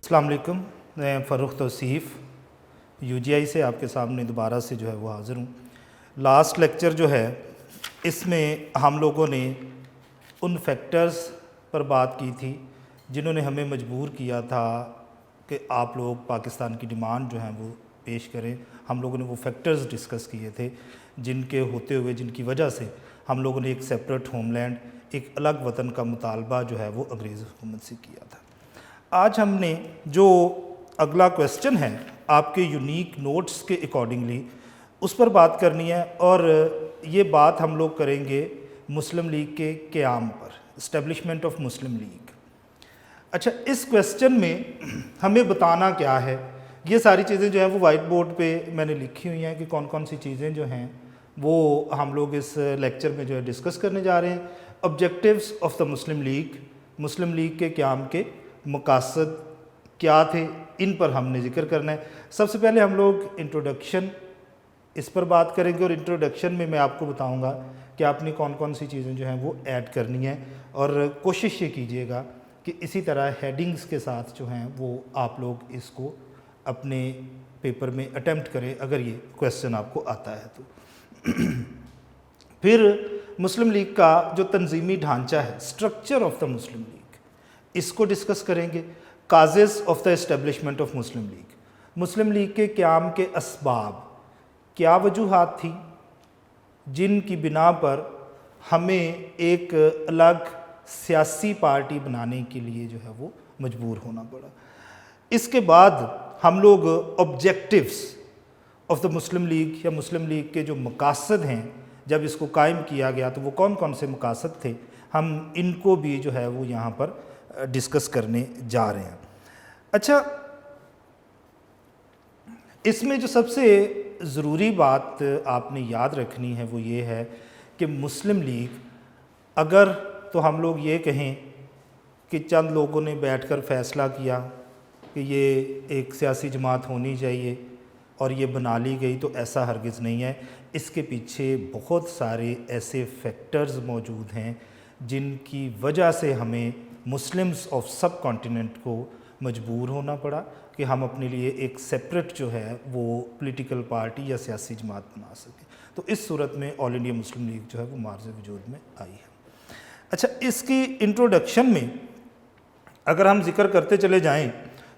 السلام علیکم، میں فروخ توصیف UGI سے آپ کے سامنے دوبارہ سے جو ہے وہ حاضر ہوں۔ لاسٹ لیکچر جو ہے اس میں ہم لوگوں نے ان فیکٹرز پر بات کی تھی جنہوں نے ہمیں مجبور کیا تھا کہ آپ لوگ پاکستان کی ڈیمانڈ جو ہیں وہ پیش کریں۔ ہم لوگوں نے وہ فیکٹرز ڈسکس کیے تھے جن کے ہوتے ہوئے جن کی وجہ سے ہم لوگوں نے ایک سیپریٹ ہوم لینڈ، ایک الگ وطن کا مطالبہ جو ہے وہ انگریز حکومت سے کیا تھا۔ آج ہم نے جو اگلا کویسچن ہے آپ کے یونیک نوٹس کے اکارڈنگلی اس پر بات کرنی ہے، اور یہ بات ہم لوگ کریں گے مسلم لیگ کے قیام پر، اسٹیبلشمنٹ آف مسلم لیگ۔ اچھا، اس کویسچن میں ہمیں بتانا کیا ہے، یہ ساری چیزیں جو ہیں وہ وائٹ بورڈ پہ میں نے لکھی ہوئی ہیں کہ کون کون سی چیزیں جو ہیں وہ ہم لوگ اس لیکچر میں جو ہے ڈسکس کرنے جا رہے ہیں۔ Objectives of the Muslim League, Muslim League کے قیام کے مقاصد کیا تھے، ان پر ہم نے ذکر کرنا ہے۔ سب سے پہلے ہم لوگ انٹروڈکشن اس پر بات کریں گے، اور انٹروڈکشن میں آپ کو بتاؤں گا کہ آپ نے کون کون سی چیزیں جو ہیں وہ ایڈ کرنی ہیں، اور کوشش یہ کیجئے گا کہ اسی طرح ہیڈنگز کے ساتھ جو ہیں وہ آپ لوگ اس کو اپنے پیپر میں اٹیمپٹ کریں اگر یہ کویسچن آپ کو آتا ہے تو۔ پھر مسلم لیگ کا جو تنظیمی ڈھانچہ ہے، structure of the Muslim League, اس کو ڈسکس کریں گے۔ Causes of the establishment of Muslim League, Muslim League کے قیام کے اسباب، کیا وجوہات تھیں جن کی بنا پر ہمیں ایک الگ سیاسی پارٹی بنانے کے لیے جو ہے وہ مجبور ہونا پڑا۔ اس کے بعد ہم لوگ objectives of the Muslim league یا مسلم لیگ کے جو مقاصد ہیں جب اس کو قائم کیا گیا تو وہ کون کون سے مقاصد تھے، ہم ان کو بھی جو ہے وہ یہاں پر ڈسکس کرنے جا رہے ہیں۔ اچھا، اس میں جو سب سے ضروری بات آپ نے یاد رکھنی ہے وہ یہ ہے کہ مسلم لیگ، اگر تو ہم لوگ یہ کہیں کہ چند لوگوں نے بیٹھ کر فیصلہ کیا کہ یہ ایک سیاسی جماعت ہونی چاہیے اور یہ بنا لی گئی، تو ایسا ہرگز نہیں ہے۔ اس کے پیچھے بہت سارے ایسے فیکٹرز موجود ہیں جن کی وجہ سے ہمیں مسلمز آف سب کانٹیننٹ کو مجبور ہونا پڑا کہ ہم اپنے لیے ایک سیپریٹ جو ہے وہ پولیٹیکل پارٹی یا سیاسی جماعت بنا سکیں۔ تو اس صورت میں آل انڈیا مسلم لیگ جو ہے وہ معرض وجود میں آئی ہے۔ اچھا، اس کی انٹروڈکشن میں اگر ہم ذکر کرتے چلے جائیں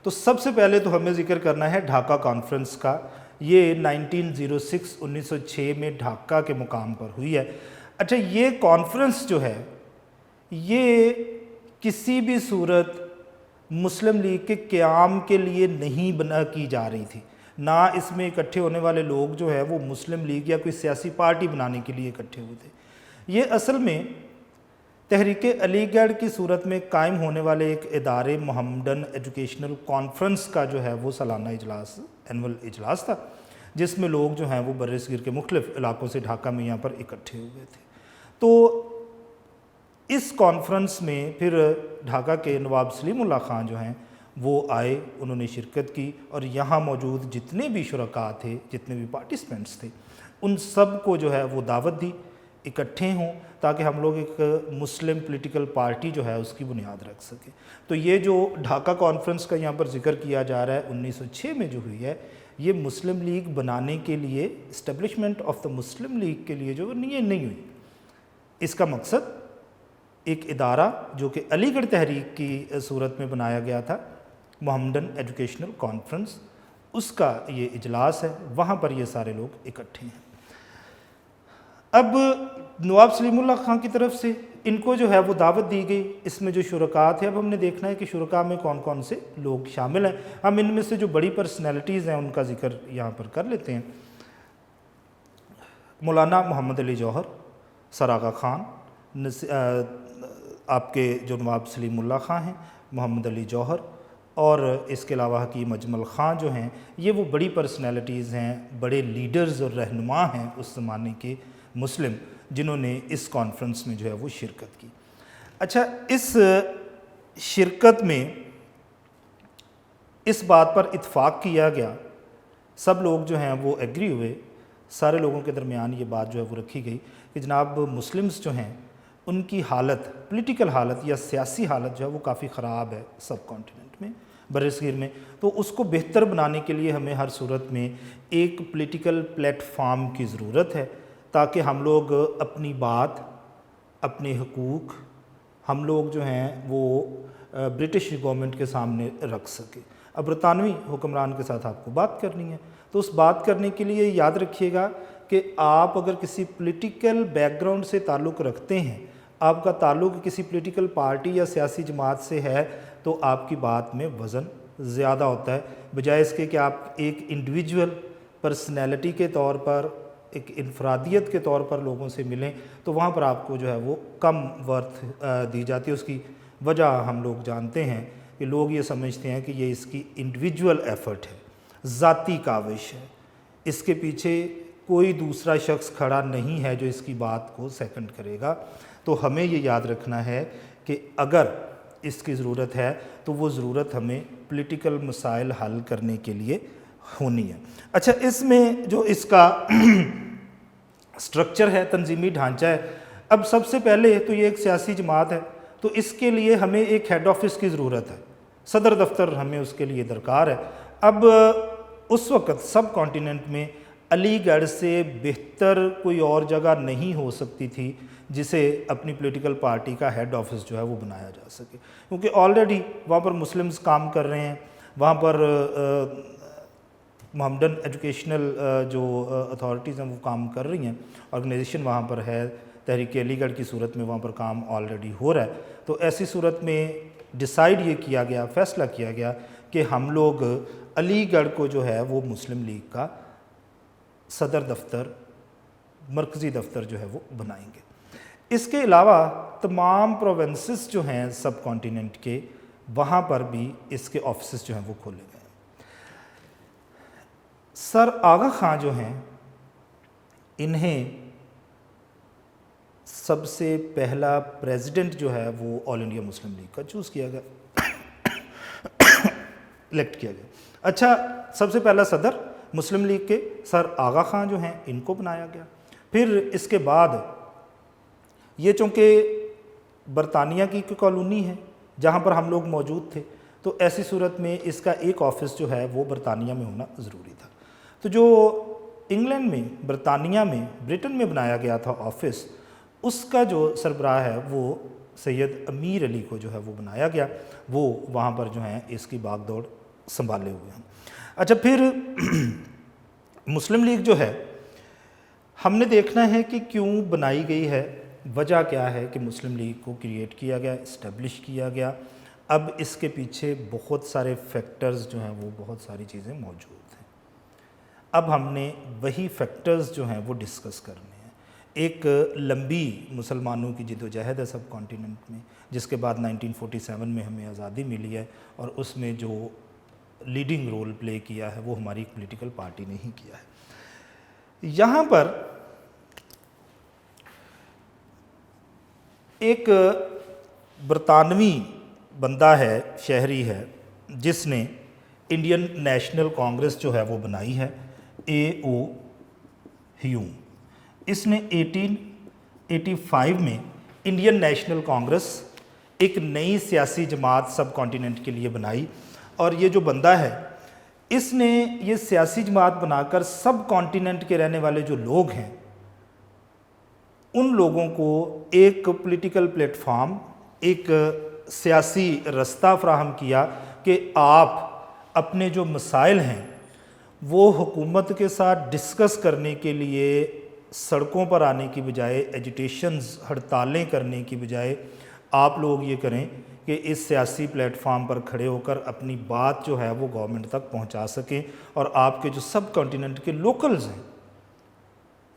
تو سب سے پہلے تو ہمیں ذکر کرنا ہے ڈھاکہ کانفرنس کا۔ یہ 1906 میں ڈھاکہ کے مقام پر ہوئی ہے۔ اچھا، یہ کانفرنس جو ہے یہ کسی بھی صورت مسلم لیگ کے قیام کے لیے نہیں بنا کی جا رہی تھی، نہ اس میں اکٹھے ہونے والے لوگ جو ہے وہ مسلم لیگ یا کوئی سیاسی پارٹی بنانے کے لیے اکٹھے ہوئے تھے۔ یہ اصل میں تحریک علی گڑھ کی صورت میں قائم ہونے والے ایک ادارے محمدن ایجوکیشنل کانفرنس کا جو ہے وہ سالانہ اجلاس، اینول اجلاس تھا، جس میں لوگ جو ہیں وہ برصغیر کے مختلف علاقوں سے ڈھاکہ میں یہاں پر اکٹھے ہوئے تھے۔ تو اس کانفرنس میں پھر ڈھاکہ کے نواب سلیم اللہ خان جو ہیں وہ آئے، انہوں نے شرکت کی، اور یہاں موجود جتنے بھی شرکاء تھے، جتنے بھی پارٹیسپینٹس تھے، ان سب کو جو ہے وہ دعوت دی اکٹھے ہوں تاکہ ہم لوگ ایک مسلم پولیٹیکل پارٹی جو ہے اس کی بنیاد رکھ سکیں۔ تو یہ جو ڈھاکہ کانفرنس کا یہاں پر ذکر کیا جا رہا ہے 1906 میں جو ہوئی ہے، یہ مسلم لیگ بنانے کے لیے، establishment of the Muslim League کے لیے جو یہ نہیں ہوئی۔ اس کا مقصد ایک ادارہ جو کہ علی گڑھ تحریک کی صورت میں بنایا گیا تھا، محمدن ایجوکیشنل کانفرنس، اس کا یہ اجلاس ہے، وہاں پر یہ سارے لوگ اکٹھے ہیں۔ اب نواب سلیم اللہ خان کی طرف سے ان کو جو ہے وہ دعوت دی گئی، اس میں جو شرکاء تھے، اب ہم نے دیکھنا ہے کہ شرکاء میں کون کون سے لوگ شامل ہیں۔ ہم ان میں سے جو بڑی پرسنالٹیز ہیں ان کا ذکر یہاں پر کر لیتے ہیں۔ مولانا محمد علی جوہر، سر آغا خان، آپ کے جو نواب سلیم اللہ خان ہیں، محمد علی جوہر، اور اس کے علاوہ حکیم اجمل خان جو ہیں، یہ وہ بڑی پرسنالٹیز ہیں، بڑے لیڈرز اور رہنما ہیں اس زمانے کے مسلم، جنہوں نے اس کانفرنس میں جو ہے وہ شرکت کی۔ اچھا، اس شرکت میں اس بات پر اتفاق کیا گیا، سب لوگ جو ہیں وہ ایگری ہوئے، سارے لوگوں کے درمیان یہ بات جو ہے وہ رکھی گئی کہ جناب مسلمز جو ہیں ان کی حالت، پولیٹیکل حالت یا سیاسی حالت جو ہے وہ کافی خراب ہے سب کانٹیننٹ میں، برصغیر میں، تو اس کو بہتر بنانے کے لیے ہمیں ہر صورت میں ایک پولیٹیکل پلیٹ فارم کی ضرورت ہے، تاکہ ہم لوگ اپنی بات، اپنے حقوق ہم لوگ جو ہیں وہ برٹش گورنمنٹ کے سامنے رکھ سکیں۔ اب برطانوی حکمران کے ساتھ آپ کو بات کرنی ہے، تو اس بات کرنے کے لیے یاد رکھیے گا کہ آپ اگر کسی پولیٹیکل بیک گراؤنڈ سے تعلق رکھتے ہیں، آپ کا تعلق کسی پولیٹیکل پارٹی یا سیاسی جماعت سے ہے، تو آپ کی بات میں وزن زیادہ ہوتا ہے، بجائے اس کے کہ آپ ایک انڈیویجول پرسنالٹی کے طور پر، ایک انفرادیت کے طور پر لوگوں سے ملیں، تو وہاں پر آپ کو جو ہے وہ کم ورتھ دی جاتی ہے۔ اس کی وجہ ہم لوگ جانتے ہیں کہ لوگ یہ سمجھتے ہیں کہ یہ اس کی انڈیویجول ایفرٹ ہے، ذاتی کاوش ہے، اس کے پیچھے کوئی دوسرا شخص کھڑا نہیں ہے جو اس کی بات کو سیکنڈ کرے گا۔ تو ہمیں یہ یاد رکھنا ہے کہ اگر اس کی ضرورت ہے تو وہ ضرورت ہمیں پولیٹیکل مسائل حل کرنے کے لیے ہونی ہے۔ اچھا، اس میں جو اس کا سٹرکچر ہے، تنظیمی ڈھانچہ ہے، اب سب سے پہلے تو یہ ایک سیاسی جماعت ہے، تو اس کے لیے ہمیں ایک ہیڈ آفس کی ضرورت ہے، صدر دفتر ہمیں اس کے لیے درکار ہے۔ اب اس وقت سب کانٹیننٹ میں علی گڑھ سے بہتر کوئی اور جگہ نہیں ہو سکتی تھی جسے اپنی پولیٹیکل پارٹی کا ہیڈ آفس جو ہے وہ بنایا جا سکے، کیونکہ آلریڈی وہاں پر مسلمز کام کر رہے ہیں، وہاں پر محمدن ایجوکیشنل جو اتھارٹیز ہیں وہ کام کر رہی ہیں، آرگنائزیشن وہاں پر ہے، تحریک علی گڑھ کی صورت میں وہاں پر کام آلریڈی ہو رہا ہے۔ تو ایسی صورت میں ڈیسائیڈ یہ کیا گیا، فیصلہ کیا گیا کہ ہم لوگ علی گڑھ کو جو ہے وہ مسلم لیگ کا صدر دفتر، مرکزی دفتر جو ہے وہ بنائیں گے۔ اس کے علاوہ تمام پروونسز جو ہیں سب کانٹیننٹ کے، وہاں پر بھی اس کے آفسز جو ہیں وہ کھولے گئے ہیں۔ سر آغا خان جو ہیں، انہیں سب سے پہلا پریزیڈنٹ جو ہے وہ آل انڈیا مسلم لیگ کا چوز کیا گیا، الیکٹ کیا گیا۔ اچھا، سب سے پہلا صدر مسلم لیگ کے سر آغا خان جو ہیں، ان کو بنایا گیا۔ پھر اس کے بعد یہ چونکہ برطانیہ کی کالونی ہے جہاں پر ہم لوگ موجود تھے، تو ایسی صورت میں اس کا ایک آفس جو ہے وہ برطانیہ میں ہونا ضروری تھا۔ تو جو انگلینڈ میں، برطانیہ میں، برٹن میں بنایا گیا تھا آفس، اس کا جو سربراہ ہے وہ سید امیر علی کو جو ہے وہ بنایا گیا، وہ وہاں پر جو ہیں اس کی باغ دوڑ سنبھالے ہوئے ہیں۔ اچھا، پھر مسلم لیگ جو ہے، ہم نے دیکھنا ہے کہ کیوں بنائی گئی ہے، وجہ کیا ہے کہ مسلم لیگ کو کریٹ کیا گیا، اسٹیبلش کیا گیا۔ اب اس کے پیچھے بہت سارے فیکٹرز جو ہیں وہ بہت ساری چیزیں موجود ہیں۔ اب ہم نے وہی فیکٹرز جو ہیں وہ ڈسکس کرنے ہیں۔ ایک لمبی مسلمانوں کی جد و جہد ہے سب کانٹیننٹ میں، جس کے بعد 1947 میں ہمیں آزادی ملی ہے، اور اس میں جو لیڈنگ رول پلے کیا ہے وہ ہماری پولیٹیکل پارٹی نے ہی کیا ہے۔ یہاں پر ایک برطانوی بندہ ہے، شہری ہے، جس نے انڈین نیشنل کانگریس جو ہے وہ بنائی ہے، A.O. ہیوم۔ اس نے 1885 میں انڈین نیشنل کانگریس ایک نئی سیاسی جماعت سب کانٹیننٹ کے لیے بنائی، اور یہ جو بندہ ہے، اس نے یہ سیاسی جماعت بنا کر سب کانٹیننٹ کے رہنے والے جو لوگ ہیں ان لوگوں کو ایک پولیٹیکل پلیٹ فارم، ایک سیاسی رستہ فراہم کیا کہ آپ اپنے جو مسائل ہیں وہ حکومت کے ساتھ ڈسکس کرنے کے لیے سڑکوں پر آنے کی بجائے، ایجیٹیشنز، ہڑتالیں کرنے کی بجائے، آپ لوگ یہ کریں کہ اس سیاسی پلیٹ فارم پر کھڑے ہو کر اپنی بات جو ہے وہ گورنمنٹ تک پہنچا سکیں، اور آپ کے جو سب کانٹیننٹ کے لوکلز ہیں،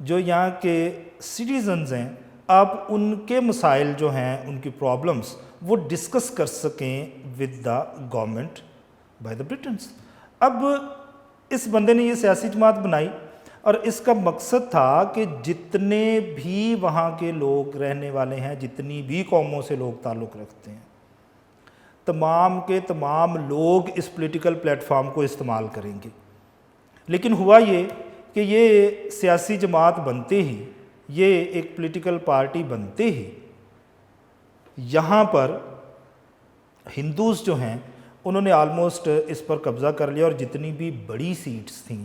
جو یہاں کے سٹیزنز ہیں، آپ ان کے مسائل جو ہیں، ان کی پرابلمز وہ ڈسکس کر سکیں with the government by the Britons. اب اس بندے نے یہ سیاسی جماعت بنائی، اور اس کا مقصد تھا کہ جتنے بھی وہاں کے لوگ رہنے والے ہیں، جتنی بھی قوموں سے لوگ تعلق رکھتے ہیں، تمام کے تمام لوگ اس پولیٹیکل پلیٹ فارم کو استعمال کریں گے۔ لیکن ہوا یہ کہ یہ سیاسی جماعت بنتے ہی، یہ ایک پولیٹیکل پارٹی بنتے ہی، یہاں پر ہندوز جو ہیں انہوں نے آلموسٹ اس پر قبضہ کر لیا اور جتنی بھی بڑی سیٹس تھیں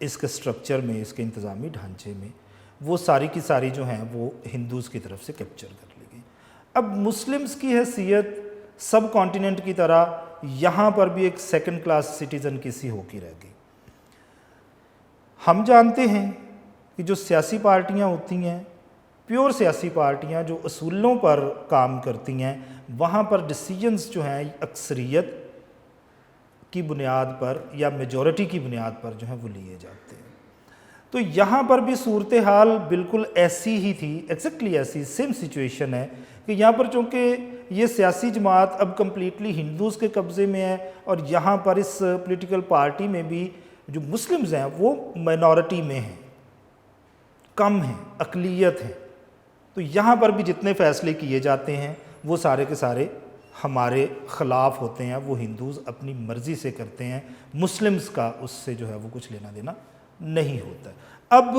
اس کے سٹرکچر میں، اس کے انتظامی ڈھانچے میں، وہ ساری کی ساری جو ہیں وہ ہندوز کی طرف سے کیپچر کر لی گئی۔ اب مسلمز کی حیثیت سب کانٹیننٹ کی طرح یہاں پر بھی ایک سیکنڈ کلاس سٹیزن کی سی ہو کے رہ گئی۔ ہم جانتے ہیں کہ جو سیاسی پارٹیاں ہوتی ہیں، پیور سیاسی پارٹیاں جو اصولوں پر کام کرتی ہیں، وہاں پر ڈیسیجنز جو ہیں اکثریت کی بنیاد پر یا میجورٹی کی بنیاد پر جو ہیں وہ لیے جاتے ہیں۔ تو یہاں پر بھی صورتحال بالکل ایسی ہی تھی، ایگزیکٹلی ایسی سیم سچویشن ہے کہ یہاں پر چونکہ یہ سیاسی جماعت اب کمپلیٹلی ہندوز کے قبضے میں ہے اور یہاں پر اس پولیٹیکل پارٹی میں بھی جو مسلمز ہیں وہ مائنورٹی میں ہیں، کم ہیں، اقلیت ہیں، تو یہاں پر بھی جتنے فیصلے کیے جاتے ہیں وہ سارے کے سارے ہمارے خلاف ہوتے ہیں، وہ ہندوز اپنی مرضی سے کرتے ہیں، مسلمز کا اس سے جو ہے وہ کچھ لینا دینا نہیں ہوتا۔ اب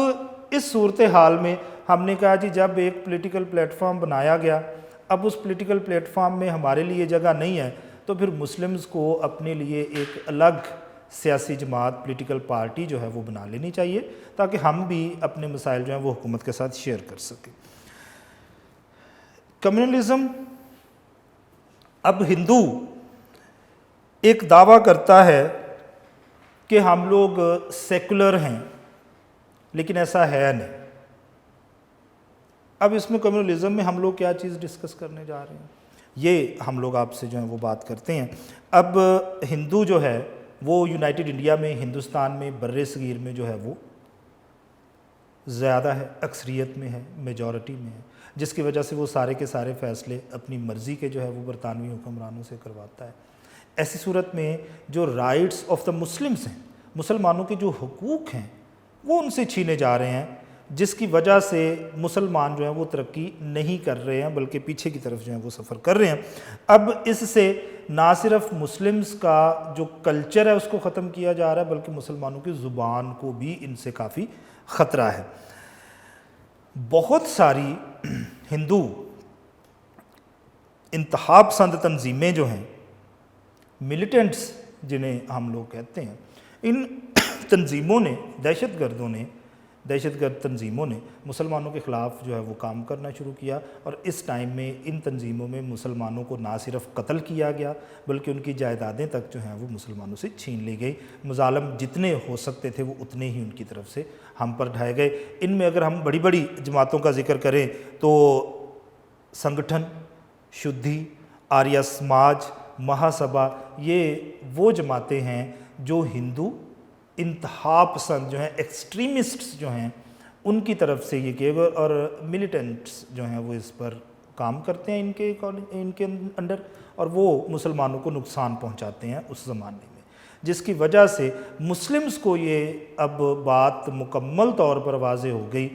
اس صورتحال میں ہم نے کہا جی جب ایک پولیٹیکل پلیٹ فارم بنایا گیا، اب اس پولیٹیکل پلیٹ فارم میں ہمارے لیے جگہ نہیں ہے، تو پھر مسلمز کو اپنے لیے ایک الگ سیاسی جماعت، پولیٹیکل پارٹی جو ہے وہ بنا لینی چاہیے تاکہ ہم بھی اپنے مسائل جو ہیں وہ حکومت کے ساتھ شیئر کر سکیں۔ کمیونلزم، اب ہندو ایک دعویٰ کرتا ہے کہ ہم لوگ سیکولر ہیں، لیکن ایسا ہے نہیں۔ اب اس میں کمیونلزم میں ہم لوگ کیا چیز ڈسکس کرنے جا رہے ہیں، یہ ہم لوگ آپ سے جو ہیں وہ بات کرتے ہیں۔ اب ہندو جو ہے وہ یونائٹڈ انڈیا میں، ہندوستان میں، بر صغیر میں جو ہے وہ زیادہ ہے، اکثریت میں ہے، میجورٹی میں ہے، جس کی وجہ سے وہ سارے کے سارے فیصلے اپنی مرضی کے جو ہے وہ برطانوی حکمرانوں سے کرواتا ہے۔ ایسی صورت میں جو رائٹس آف دا مسلمز ہیں، مسلمانوں کے جو حقوق ہیں وہ ان سے چھینے جا رہے ہیں، جس کی وجہ سے مسلمان جو ہیں وہ ترقی نہیں کر رہے ہیں بلکہ پیچھے کی طرف جو ہیں وہ سفر کر رہے ہیں۔ اب اس سے نہ صرف مسلمز کا جو کلچر ہے اس کو ختم کیا جا رہا ہے بلکہ مسلمانوں کی زبان کو بھی ان سے کافی خطرہ ہے۔ بہت ساری ہندو انتہا پسند تنظیمیں جو ہیں، ملیٹنٹس جنہیں ہم لوگ کہتے ہیں، ان تنظیموں نے، دہشت گرد تنظیموں نے مسلمانوں کے خلاف جو ہے وہ کام کرنا شروع کیا، اور اس ٹائم میں ان تنظیموں میں مسلمانوں کو نہ صرف قتل کیا گیا بلکہ ان کی جائیدادیں تک جو ہیں وہ مسلمانوں سے چھین لی گئی۔ مظالم جتنے ہو سکتے تھے وہ اتنے ہی ان کی طرف سے ہم پر ڈھائے گئے۔ ان میں اگر ہم بڑی بڑی جماعتوں کا ذکر کریں تو سنگٹھن، شدھی، آریہ سماج، مہا سبھا، یہ وہ جماعتیں ہیں جو ہندو انتہا پسند جو ہیں، ایکسٹریمسٹس جو ہیں، ان کی طرف سے یہ کیے گئے، اور ملیٹنٹس جو ہیں وہ اس پر کام کرتے ہیں ان کے انڈر، اور وہ مسلمانوں کو نقصان پہنچاتے ہیں اس زمانے میں، جس کی وجہ سے مسلمز کو یہ اب بات مکمل طور پر واضح ہو گئی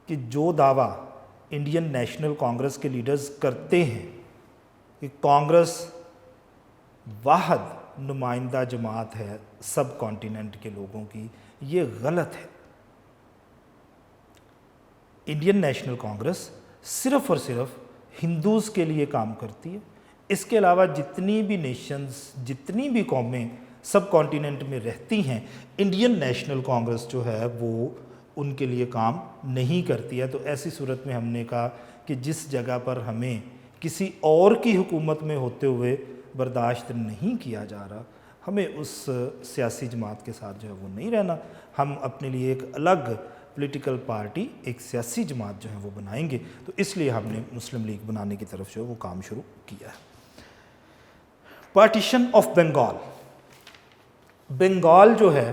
کہ جو دعویٰ انڈین نیشنل کانگریس کے لیڈرز کرتے ہیں کہ کانگریس واحد نمائندہ جماعت ہے سب کانٹیننٹ کے لوگوں کی، یہ غلط ہے۔ انڈین نیشنل کانگریس صرف اور صرف ہندوز کے لیے کام کرتی ہے، اس کے علاوہ جتنی بھی نیشنز، جتنی بھی قومیں سب کانٹیننٹ میں رہتی ہیں، انڈین نیشنل کانگریس جو ہے وہ ان کے لیے کام نہیں کرتی ہے۔ تو ایسی صورت میں ہم نے کہا کہ جس جگہ پر ہمیں کسی اور کی حکومت میں ہوتے ہوئے برداشت نہیں کیا جا رہا، ہمیں اس سیاسی جماعت کے ساتھ جو ہے وہ نہیں رہنا، ہم اپنے لیے ایک الگ پولیٹیکل پارٹی، ایک سیاسی جماعت جو ہے وہ بنائیں گے۔ تو اس لیے ہم نے مسلم لیگ بنانے کی طرف جو ہے وہ کام شروع کیا ہے۔ پارٹیشن آف بنگال، بنگال جو ہے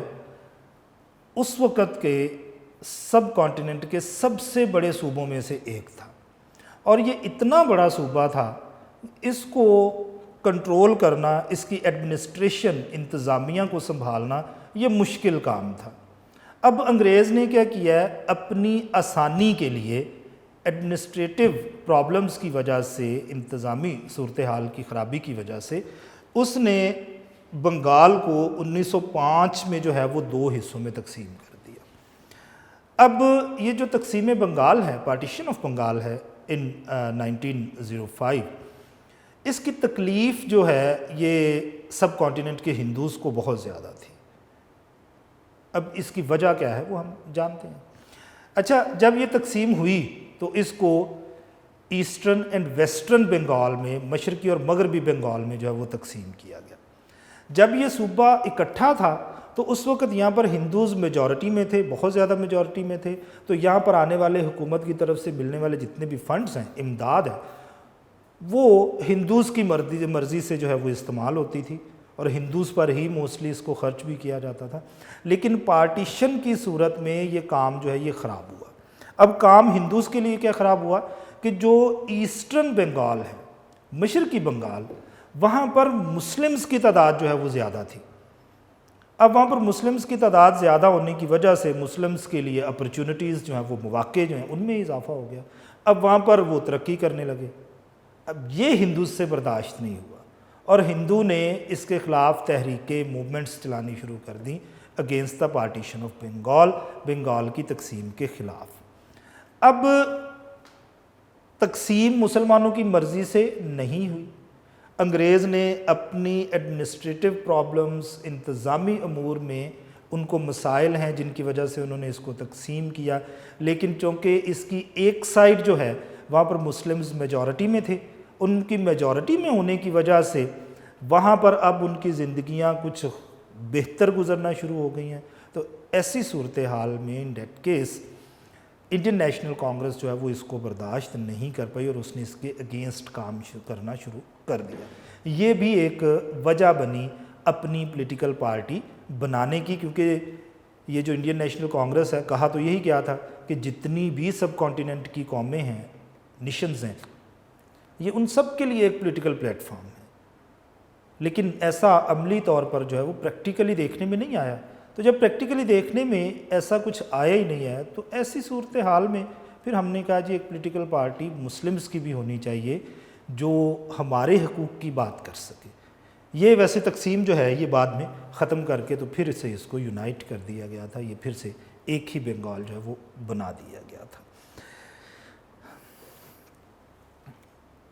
اس وقت کے سب کانٹیننٹ کے سب سے بڑے صوبوں میں سے ایک تھا، اور یہ اتنا بڑا صوبہ تھا، اس کو کنٹرول کرنا، اس کی ایڈمنسٹریشن، انتظامیہ کو سنبھالنا یہ مشکل کام تھا۔ اب انگریز نے کیا کیا ہے، اپنی آسانی کے لیے ایڈمنسٹریٹو پرابلمز کی وجہ سے، انتظامی صورتحال کی خرابی کی وجہ سے، اس نے بنگال کو 1905 میں جو ہے وہ 2 حصوں میں تقسیم کر دیا۔ اب یہ جو تقسیم بنگال ہے، پارٹیشن آف بنگال ہے ان 1905، اس کی تکلیف جو ہے یہ سب کانٹیننٹ کے ہندوز کو بہت زیادہ تھی۔ اب اس کی وجہ کیا ہے وہ ہم جانتے ہیں۔ اچھا، جب یہ تقسیم ہوئی تو اس کو ایسٹرن اینڈ ویسٹرن بنگال میں، مشرقی اور مغربی بنگال میں جو ہے وہ تقسیم کیا گیا۔ جب یہ صوبہ اکٹھا تھا تو اس وقت یہاں پر ہندوز میجورٹی میں تھے، بہت زیادہ میجورٹی میں تھے، تو یہاں پر آنے والے حکومت کی طرف سے ملنے والے جتنے بھی فنڈز ہیں، امداد ہے، وہ ہندوز کی مرضی سے جو ہے وہ استعمال ہوتی تھی، اور ہندوز پر ہی موسٹلی اس کو خرچ بھی کیا جاتا تھا۔ لیکن پارٹیشن کی صورت میں یہ کام جو ہے یہ خراب ہوا۔ اب کام ہندوز کے لیے کیا خراب ہوا کہ جو ایسٹرن بنگال ہے، مشرقی بنگال، وہاں پر مسلمز کی تعداد جو ہے وہ زیادہ تھی۔ اب وہاں پر مسلمز کی تعداد زیادہ ہونے کی وجہ سے مسلمز کے لیے اپرچونٹیز جو ہیں وہ مواقع جو ہیں ان میں اضافہ ہو گیا۔ اب وہاں پر وہ ترقی کرنے لگے۔ اب یہ ہندوز سے برداشت نہیں ہوا، اور ہندو نے اس کے خلاف تحریکیں، موومنٹس چلانی شروع کر دیں against the partition of Bengal, Bengal کی تقسیم کے خلاف۔ اب تقسیم مسلمانوں کی مرضی سے نہیں ہوئی، انگریز نے اپنی ایڈمنسٹریٹو پرابلمز، انتظامی امور میں ان کو مسائل ہیں جن کی وجہ سے انہوں نے اس کو تقسیم کیا، لیکن چونکہ اس کی ایک سائڈ جو ہے وہاں پر مسلمز میجورٹی میں تھے، ان کی میجورٹی میں ہونے کی وجہ سے وہاں پر اب ان کی زندگیاں کچھ بہتر گزرنا شروع ہو گئی ہیں۔ تو ایسی صورتحال میں in that case Indian national Congress جو ہے وہ اس کو برداشت نہیں کر پائی، اور اس نے اس کے اگینسٹ کام کرنا شروع کر دیا۔ یہ بھی ایک وجہ بنی اپنی پولیٹیکل پارٹی بنانے کی، کیونکہ یہ جو انڈین نیشنل کانگریس ہے، کہا تو یہی کیا تھا کہ جتنی بھی سب کانٹیننٹ کی قومیں ہیں، نیشنز ہیں، یہ ان سب کے لیے ایک پولیٹیکل پلیٹ فارم ہے، لیکن ایسا عملی طور پر جو ہے وہ پریکٹیکلی دیکھنے میں نہیں آیا۔ تو جب پریکٹیکلی دیکھنے میں ایسا کچھ آیا ہی نہیں ہے، تو ایسی صورتحال میں پھر ہم نے کہا جی ایک پولیٹیکل پارٹی مسلمز کی بھی ہونی چاہیے جو ہمارے حقوق کی بات کر سکے۔ یہ ویسے تقسیم جو ہے یہ بعد میں ختم کر کے تو پھر سے اس کو یونائٹ کر دیا گیا تھا، یہ پھر سے ایک ہی بنگال جو ہے وہ بنا دیا گیا تھا۔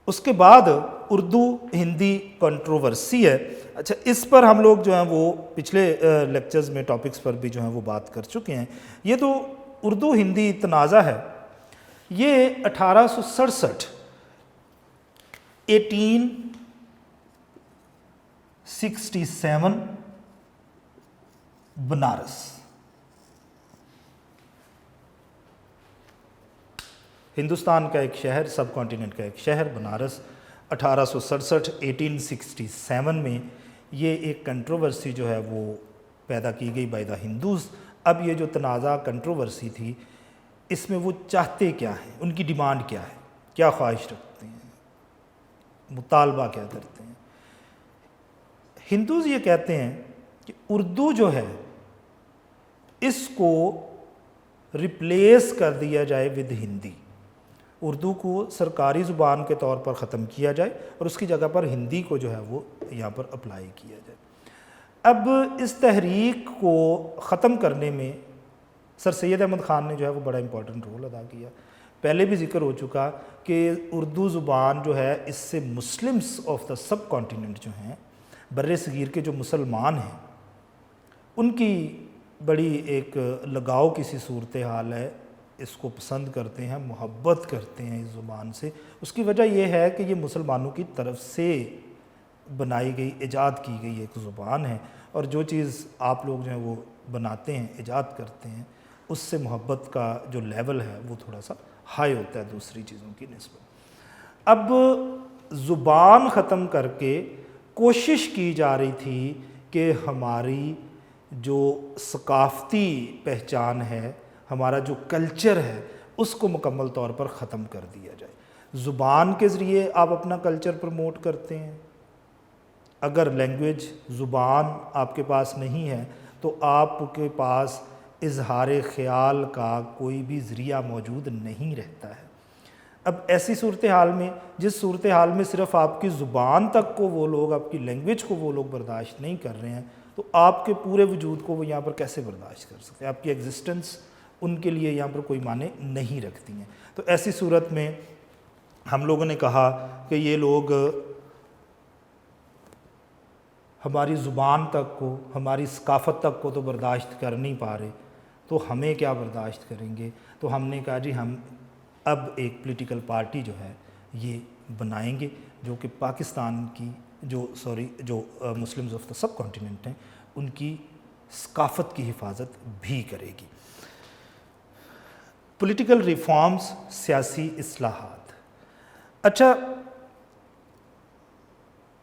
اس کے بعد اردو ہندی کنٹروورسی ہے۔ اچھا، اس پر ہم لوگ جو ہیں وہ پچھلے لیکچرز میں ٹاپکس پر بھی جو ہیں وہ بات کر چکے ہیں۔ یہ تو اردو ہندی تنازع ہے، یہ 1867 1867 بنارس، ہندوستان کا ایک شہر، سب کانٹیننٹ کا ایک شہر بنارس، 1867 میں یہ ایک کنٹروورسی جو ہے وہ پیدا کی گئی بائی دا ہندوز۔ اب یہ جو تنازع کنٹروورسی تھی، اس میں وہ چاہتے کیا ہیں، ان کی ڈیمانڈ کیا ہے، کیا خواہش رکھتے ہیں، مطالبہ کیا کرتے ہیں۔ ہندوز یہ کہتے ہیں کہ اردو جو ہے اس کو ریپلیس کر دیا جائے ود ہندی، اردو کو سرکاری زبان کے طور پر ختم کیا جائے اور اس کی جگہ پر ہندی کو جو ہے وہ یہاں پر اپلائی کیا جائے۔ اب اس تحریک کو ختم کرنے میں سر سید احمد خان نے جو ہے وہ بڑا امپورٹنٹ رول ادا کیا۔ پہلے بھی ذکر ہو چکا کہ اردو زبان جو ہے اس سے Muslims of the sub continent جو ہیں، بر صغیر کے جو مسلمان ہیں، ان کی بڑی ایک لگاؤ کسی صورتحال ہے، اس کو پسند کرتے ہیں، محبت کرتے ہیں اس زبان سے۔ اس کی وجہ یہ ہے کہ یہ مسلمانوں کی طرف سے بنائی گئی، ایجاد کی گئی ایک زبان ہے، اور جو چیز آپ لوگ جو ہیں وہ بناتے ہیں، ایجاد کرتے ہیں، اس سے محبت کا جو لیول ہے وہ تھوڑا سا ہائی ہوتا ہے دوسری چیزوں کی نسبت۔ اب زبان ختم کر کے کوشش کی جا رہی تھی کہ ہماری جو ثقافتی پہچان ہے، ہمارا جو کلچر ہے، اس کو مکمل طور پر ختم کر دیا جائے۔ زبان کے ذریعے آپ اپنا کلچر پروموٹ کرتے ہیں، اگر لینگویج، زبان آپ کے پاس نہیں ہے تو آپ کے پاس اظہار خیال کا کوئی بھی ذریعہ موجود نہیں رہتا ہے۔ اب ایسی صورتحال میں، جس صورتحال میں صرف آپ کی زبان تک کو وہ لوگ، آپ کی لینگویج کو وہ لوگ برداشت نہیں کر رہے ہیں، تو آپ کے پورے وجود کو وہ یہاں پر کیسے برداشت کر سکتے ہیں؟ آپ کی ایگزسٹنس ان کے لیے یہاں پر کوئی معنی نہیں رکھتی ہیں۔ تو ایسی صورت میں ہم لوگوں نے کہا کہ یہ لوگ ہماری زبان تک کو، ہماری ثقافت تک کو تو برداشت کر نہیں پا رہے، تو ہمیں کیا برداشت کریں گے؟ تو ہم نے کہا جی ہم اب ایک پولیٹیکل پارٹی جو ہے یہ بنائیں گے جو کہ پاکستان کی جو Muslims of the sub continent ہیں ان کی ثقافت کی حفاظت بھی کرے گی۔ پولیٹیکل ریفارمز، سیاسی اصلاحات۔ اچھا،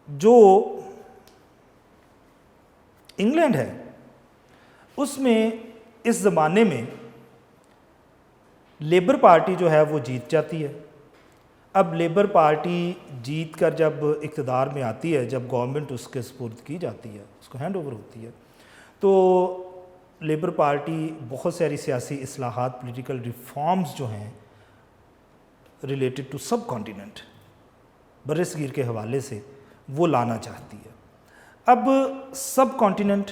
جو انگلینڈ ہے اس میں اس زمانے میں لیبر پارٹی جو ہے وہ جیت جاتی ہے۔ اب لیبر پارٹی جیت کر جب اقتدار میں آتی ہے، جب گورنمنٹ اس کے سپرد کی جاتی ہے، اس کو ہینڈ اوور ہوتی ہے، تو لیبر پارٹی بہت ساری سیاسی اصلاحات، پولیٹیکل ریفارمز جو ہیں ریلیٹڈ ٹو سب کانٹیننٹ، بر صغیر کے حوالے سے وہ لانا چاہتی ہے۔ اب سب کانٹیننٹ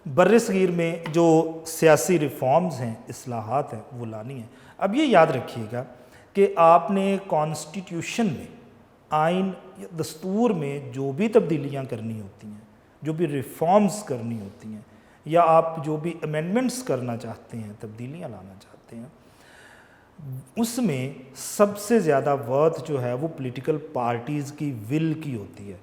بر صغیر میں جو سیاسی ریفارمز ہیں، اصلاحات ہیں، وہ لانی ہیں۔ اب یہ یاد رکھیے گا کہ آپ نے کانسٹیٹیوشن میں، آئین یا دستور میں جو بھی تبدیلیاں کرنی ہوتی ہیں، جو بھی ریفارمز کرنی ہوتی ہیں، یا آپ جو بھی امینڈمنٹس کرنا چاہتے ہیں، تبدیلیاں لانا چاہتے ہیں، اس میں سب سے زیادہ ورتھ جو ہے وہ پولیٹیکل پارٹیز کی ول کی ہوتی ہے۔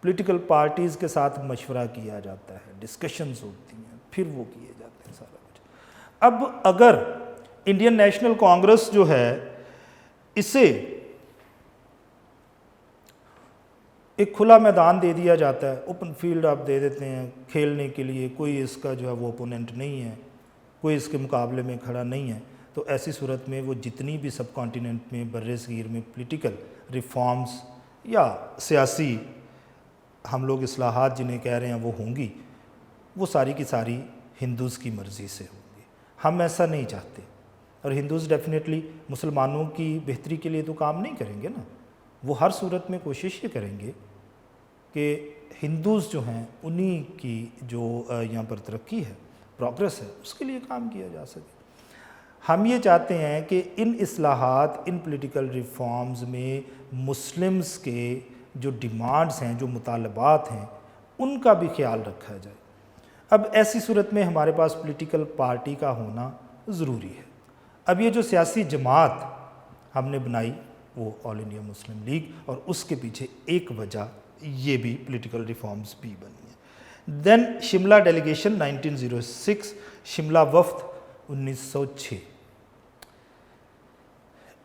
پولیٹیکل پارٹیز کے ساتھ مشورہ کیا جاتا ہے، ڈسکشنز ہوتی ہیں، پھر وہ کیے جاتے ہیں سارا کچھ۔ اب اگر انڈین نیشنل کانگریس جو ہے اسے ایک کھلا میدان دے دیا جاتا ہے، اوپن فیلڈ آپ دے دیتے ہیں کھیلنے کے لیے، کوئی اس کا جو ہے وہ اپوننٹ نہیں ہے، کوئی اس کے مقابلے میں کھڑا نہیں ہے، تو ایسی صورت میں وہ جتنی بھی سب کانٹیننٹ میں بر صغیر میں پولیٹیکل ریفارمز یا سیاسی ہم لوگ اصلاحات جنہیں کہہ رہے ہیں وہ ہوں گی، وہ ساری کی ساری ہندوز کی مرضی سے ہوں گی۔ ہم ایسا نہیں چاہتے، اور ہندوز ڈیفینیٹلی مسلمانوں کی بہتری کے لیے تو کام نہیں کریں گے نا، وہ ہر صورت میں کوشش یہ کریں گے کہ ہندوز جو ہیں انہی کی جو یہاں پر ترقی ہے، پروگریس ہے، اس کے لیے کام کیا جا سکے۔ ہم یہ چاہتے ہیں کہ ان اصلاحات، ان پولیٹیکل ریفارمز میں مسلمز کے جو ڈیمانڈز ہیں، جو مطالبات ہیں، ان کا بھی خیال رکھا جائے۔ اب ایسی صورت میں ہمارے پاس پولیٹیکل پارٹی کا ہونا ضروری ہے۔ اب یہ جو سیاسی جماعت ہم نے بنائی وہ آل انڈیا مسلم لیگ، اور اس کے پیچھے ایک وجہ یہ بھی پولیٹیکل ریفارمز بھی بنی ہیں۔ دین شملہ ڈیلیگیشن 1906، شملہ وفد 1906۔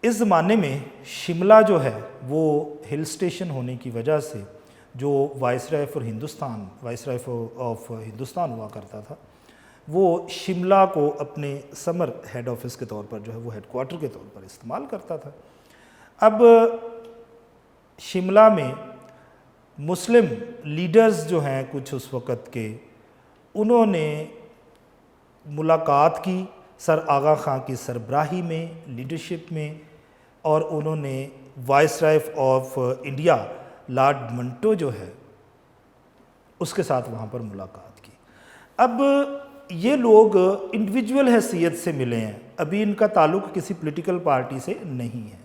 اس زمانے میں شملہ جو ہے وہ ہل سٹیشن ہونے کی وجہ سے جو viceroy for Hindustan, viceroy of Hindustan ہوا کرتا تھا، وہ شملہ کو اپنے سمر ہیڈ آفس کے طور پر جو ہے وہ ہیڈ کوارٹر کے طور پر استعمال کرتا تھا۔ اب شملہ میں مسلم لیڈرز جو ہیں کچھ اس وقت کے، انہوں نے ملاقات کی سر آغا خان کی سربراہی میں، لیڈرشپ میں، اور انہوں نے viceroy of India lord Manto جو ہے اس کے ساتھ وہاں پر ملاقات کی۔ اب یہ لوگ انڈیویجول حیثیت سے ملے ہیں، ابھی ان کا تعلق کسی پولیٹیکل پارٹی سے نہیں ہے،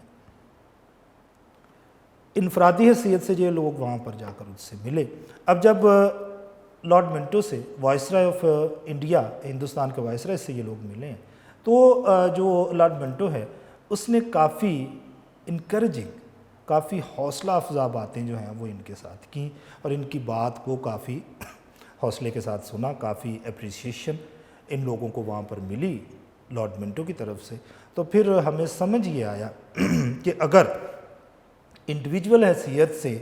انفرادی حیثیت سے یہ لوگ وہاں پر جا کر اس سے ملے۔ اب جب لارڈ منٹو سے، وائسرائے آف انڈیا، ہندوستان کے وائسرائے سے یہ لوگ ملے ہیں، تو جو لارڈ منٹو ہے اس نے کافی انکریجنگ، کافی حوصلہ افزا باتیں جو ہیں وہ ان کے ساتھ کیں، اور ان کی بات کو کافی حوصلے کے ساتھ سنا، کافی اپریسیشن ان لوگوں کو وہاں پر ملی لارڈ منٹو کی طرف سے۔ تو پھر ہمیں سمجھ یہ آیا کہ اگر انڈیویجول حیثیت سے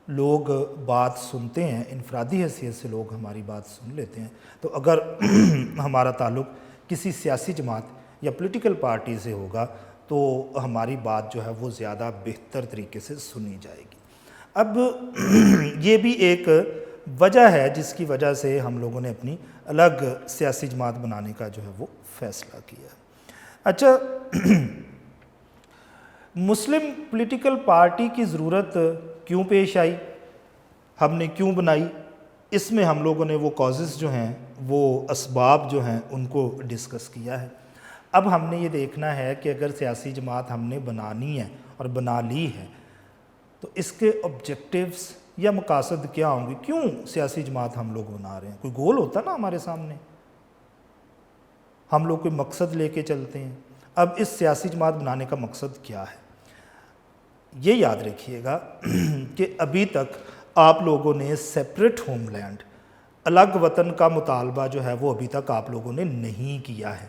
لوگ بات سنتے ہیں، انفرادی حیثیت سے لوگ ہماری بات سن لیتے ہیں، تو اگر ہمارا تعلق کسی سیاسی جماعت یا پولیٹیکل پارٹی سے ہوگا تو ہماری بات جو ہے وہ زیادہ بہتر طریقے سے سنی جائے گی۔ اب یہ بھی ایک وجہ ہے جس کی وجہ سے ہم لوگوں نے اپنی الگ سیاسی جماعت بنانے کا جو ہے وہ فیصلہ کیا۔ اچھا، مسلم پولیٹیکل پارٹی کی ضرورت کیوں پیش آئی، ہم نے کیوں بنائی، اس میں ہم لوگوں نے وہ کازز جو ہیں، وہ اسباب جو ہیں ان کو ڈسکس کیا ہے۔ اب ہم نے یہ دیکھنا ہے کہ اگر سیاسی جماعت ہم نے بنانی ہے اور بنا لی ہے تو اس کے آبجیکٹیوز، یا مقاصد کیا ہوں گے؟ کیوں سیاسی جماعت ہم لوگ بنا رہے ہیں؟ کوئی گول ہوتا نا ہمارے سامنے، ہم لوگ کوئی مقصد لے کے چلتے ہیں۔ اب اس سیاسی جماعت بنانے کا مقصد کیا ہے؟ یہ یاد رکھیے گا کہ ابھی تک آپ لوگوں نے سیپریٹ ہوم لینڈ، الگ وطن کا مطالبہ جو ہے وہ ابھی تک آپ لوگوں نے نہیں کیا ہے۔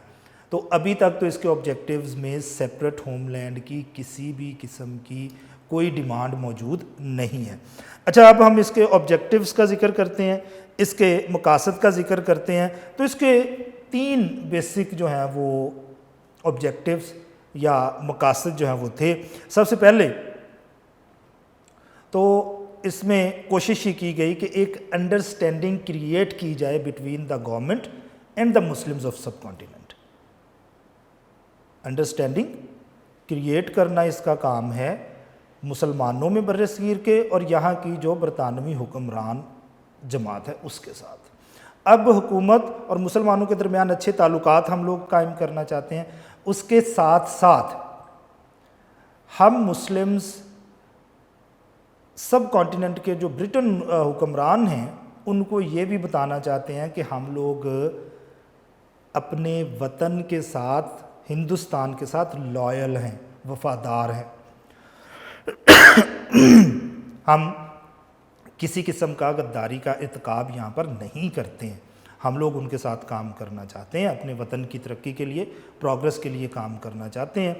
تو ابھی تک تو اس کے آبجیکٹیوز میں سیپریٹ ہوم لینڈ کی کسی بھی قسم کی کوئی ڈیمانڈ موجود نہیں ہے۔ اچھا، اب ہم اس کے آبجیکٹیوز کا ذکر کرتے ہیں، اس کے مقاصد کا ذکر کرتے ہیں۔ تو اس کے 3 بیسک جو ہیں وہ آبجیکٹیوز یا مقاصد جو ہیں وہ تھے۔ سب سے پہلے تو اس میں کوشش یہ کی گئی کہ ایک انڈرسٹینڈنگ کریٹ کی جائے between the government and the Muslims of sub continent. Understanding create کرنا اس کا کام ہے مسلمانوں میں بر صغیر کے اور یہاں کی جو برطانوی حکمران جماعت ہے اس کے ساتھ۔ اب حکومت اور مسلمانوں کے درمیان اچھے تعلقات ہم لوگ قائم کرنا چاہتے ہیں، اس کے ساتھ ساتھ ہم مسلمز سب کانٹیننٹ کے جو برٹن حکمران ہیں ان کو یہ بھی بتانا چاہتے ہیں کہ ہم لوگ اپنے وطن کے ساتھ، ہندوستان کے ساتھ لائل ہیں، وفادار ہیں۔ ہم کسی قسم کا غداری کا ارتکاب یہاں پر نہیں کرتے ہیں، ہم لوگ ان کے ساتھ کام کرنا چاہتے ہیں، اپنے وطن کی ترقی کے لیے، پروگرس کے لیے کام کرنا چاہتے ہیں۔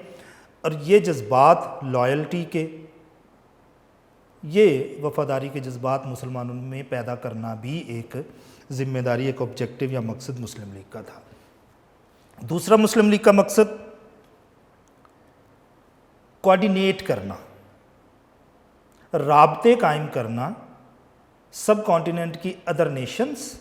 اور یہ جذبات لائلٹی کے، یہ وفاداری کے جذبات مسلمانوں میں پیدا کرنا بھی ایک ذمہ داری، ایک آبجیکٹیو یا مقصد مسلم لیگ کا تھا۔ دوسرا مسلم لیگ کا مقصد کوآرڈینیٹ کرنا، رابطے قائم کرنا سب کانٹیننٹ کی ادر نیشنز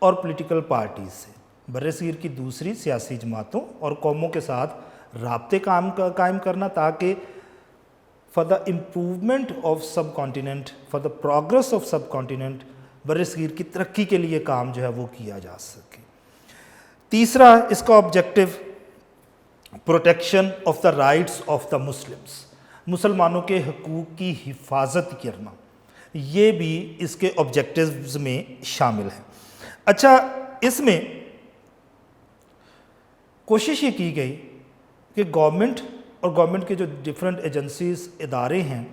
اور پولیٹیکل پارٹیز سے، برصغیر کی دوسری سیاسی جماعتوں اور قوموں کے ساتھ رابطے قائم کرنا تاکہ for the improvement of sub continent, for the progress of sub continent, برصغیر کی ترقی کے لیے کام جو ہے وہ کیا جا سکے۔ تیسرا اس کا objective protection of the rights of the Muslims, مسلمانوں کے حقوق کی حفاظت کرنا، یہ بھی اس کے آبجیکٹیوز میں شامل ہے۔ اچھا، اس میں کوشش یہ کی گئی کہ گورنمنٹ اور گورنمنٹ کے جو ڈیفرنٹ ایجنسیز، ادارے ہیں،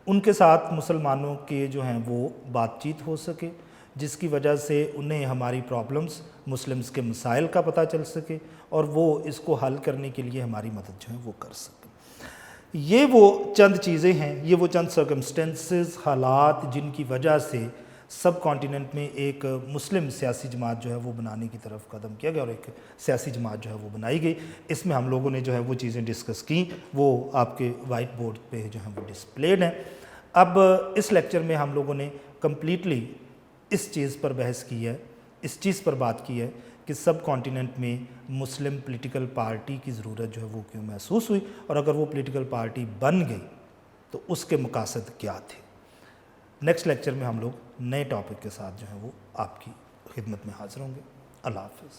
ان کے ساتھ مسلمانوں کے جو ہیں وہ بات چیت ہو سکے، جس کی وجہ سے انہیں ہماری پرابلمز، مسلمز کے مسائل کا پتہ چل سکے اور وہ اس کو حل کرنے کے لیے ہماری مدد جو ہے وہ کر سکیں۔ یہ وہ چند چیزیں ہیں، یہ وہ چند سرکمسٹنسز، حالات جن کی وجہ سے سب کانٹیننٹ میں ایک مسلم سیاسی جماعت جو ہے وہ بنانے کی طرف قدم کیا گیا اور ایک سیاسی جماعت جو ہے وہ بنائی گئی۔ اس میں ہم لوگوں نے جو ہے وہ چیزیں ڈسکس کی، وہ آپ کے وائٹ بورڈ پہ جو ہیں وہ ڈسپلیڈ ہیں۔ اب اس لیکچر میں ہم لوگوں نے کمپلیٹلی اس چیز پر بحث کی ہے، اس چیز پر بات کی ہے کہ سب کانٹیننٹ میں مسلم پولیٹیکل پارٹی کی ضرورت جو ہے وہ کیوں محسوس ہوئی، اور اگر وہ پولیٹیکل پارٹی بن گئی تو اس کے مقاصد کیا تھے۔ نیکسٹ لیکچر میں ہم لوگ نئے ٹاپک کے ساتھ جو ہے وہ آپ کی خدمت میں حاضر ہوں گے۔ اللہ حافظ۔